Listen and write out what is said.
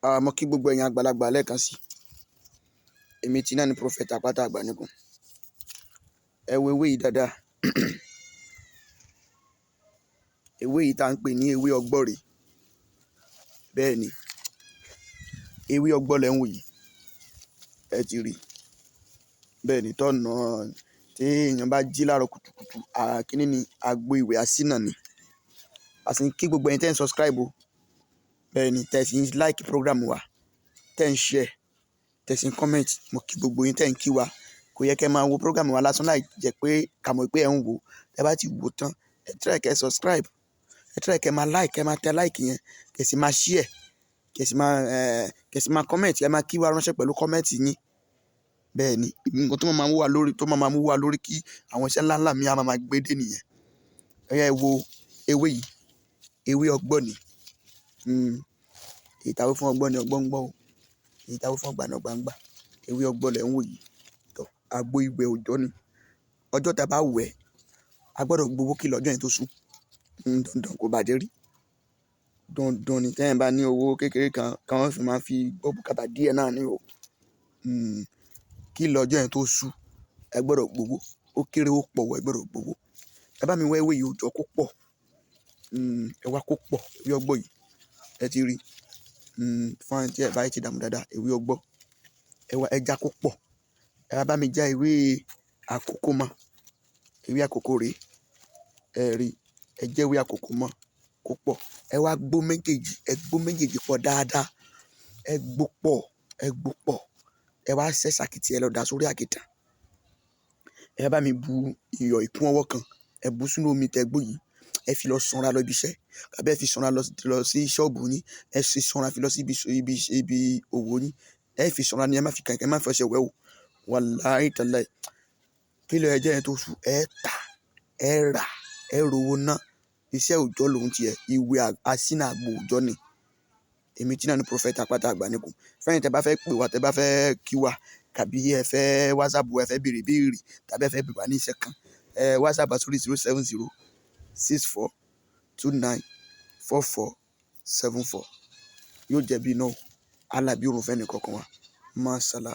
Mo kí gbogbo ẹ̀yin àgbàlagbà lẹ́ẹ̀kan sí. Èmi tí náà ni Prophet Àpáta Àgbàníkùn. Ẹ wo ewé yìí dáadáa. Ewé yìí tá ń pè ní ewé ọgbọ́ rèé. Bẹ́ẹ̀ ni, ewé ọgbọ́ lẹ́ ń wò yìí. Ẹ ti rí. Bẹ́ẹ̀ ni, tọ́nà tí èèyàn bá jí láàárọ̀ kùtùkùtù, kíní ni àgbo ìwẹ̀ asínà ni. A sì ń kí gbogbo ẹ̀yin tẹ́ ń subscribe o. Bẹ́ẹ̀ ni, tẹ́ sì ń like program wa, tẹ́ ń share, tẹ́ sì ń comment. Mo kí gbogbo yín tẹ́ ń kí wa. Kò yẹ kẹ́ máa wo program wa lásán láì jẹ́ pé ká mọ̀ pé ẹ̀ ń wò. Ẹ bá ti wò tán, ẹ try kẹ́ subscribe. Ẹ try kẹ́ máa like, kẹ́ máa tẹ like yẹn, kẹ́ sì máa share, kẹ́ sì máa comment, ẹ máa kí wa ránṣẹ́ pẹ̀lú comment yín. Bẹ́ẹ̀ ni, nǹkan tó máa mú wa lórí, kí àwọn iṣẹ́ ńláńlá mi á máa gbé dé nìyẹn. Ẹ wo ewé yìí, ewé ọgbọ́ ni. Èyí táwé fún ọgbọ́n ni ọgbọ́n ń gbọ́ o. Èyí táwé fún ọgbà ni ọgbà ń gbà. Ewé ọgbọ́ lẹ̀ ń wò yìí. Àgbo ìwẹ̀ òòjọ́ ni. Ọjọ́ tá a bá wẹ̀, a gbọ́dọ̀ gbowó kí lọ́jọ́ yẹn tó sú. Dandan kò bàjẹ́ rí. Dandan ni tẹ́yìn bá ní owó kékeré kan, káwọn fi máa fi gbọ́ bùkátà díẹ̀ náà ni o. Kí lọ́jọ́ yẹn tó sú, ẹ gbọ́dọ̀ gbowó. Ó kéré ó pọ̀ wọ, ẹ gbọ́dọ̀ gbowó. Ẹ bá mi wá ewé yìí òòjọ́ kó pọ̀. Ẹ wá kó pọ̀, ewé ọgbọ́ yìí. Ẹ ti rí. Fún àwọn tí ẹ bá ti dààmú dáadáa, ewé ọgbọ́. Ẹ wá ẹja kó pọ̀. Ẹ wá bá mi já ewé àkókò mọ́. Ewé àkókò rèé. Ẹ rí. Ẹ jẹ́ ewé àkókò mọ́ kó pọ̀. Ẹ wá gbó méjèèjì. Ẹ gbó méjèèjì pọ̀ dáadáa. Ẹ gbó pọ̀. Ẹ gbó pọ̀. Ẹ wá ṣẹ́ sàkìtì, ẹ lọ dà sórí àkìtàn. Ẹ bá mi bu iyọ̀ ìkún ọwọ́ kan. Ẹ bu sínú omi tẹ́ gbó yìí. Ẹ fi lọ sanra lọ ibi iṣẹ́. Àbí ẹ fi sanra lọ sí ṣọ́ọ̀bù yín. Ẹ fi sanra fi lọ sí ibi òwò yín. Ẹ fi sanra ni, ẹ má fi kànkàn, ẹ má fi ọṣẹ wẹ̀ o. Wàláhì tàláhì. Kí ló ẹjẹ́ yẹn tó sú, ẹ tà, ẹ rà, ẹ rówó ná. Iṣẹ́ òòjọ́ lòun tiẹ̀. Ìwẹ̀ asínà àgbo òòjọ́ ni. Èmi tí náà ni Prophet Àpáta Àgbàníkùn. Fẹ́yìn tẹ́ bá fẹ́ pè wá, tẹ́ bá fẹ́ kí wa, tàbí ẹ fẹ́ WhatsApp wa, ẹ fẹ́ béèrè béèrè, tàbí ẹ fẹ́ bẹ̀ wá ní iṣẹ́ kan, WhatsApp sórí 07064294474. Yóò jẹ́ bí náà. Alábí òrùn fẹ́ nìkankan wa. Masala.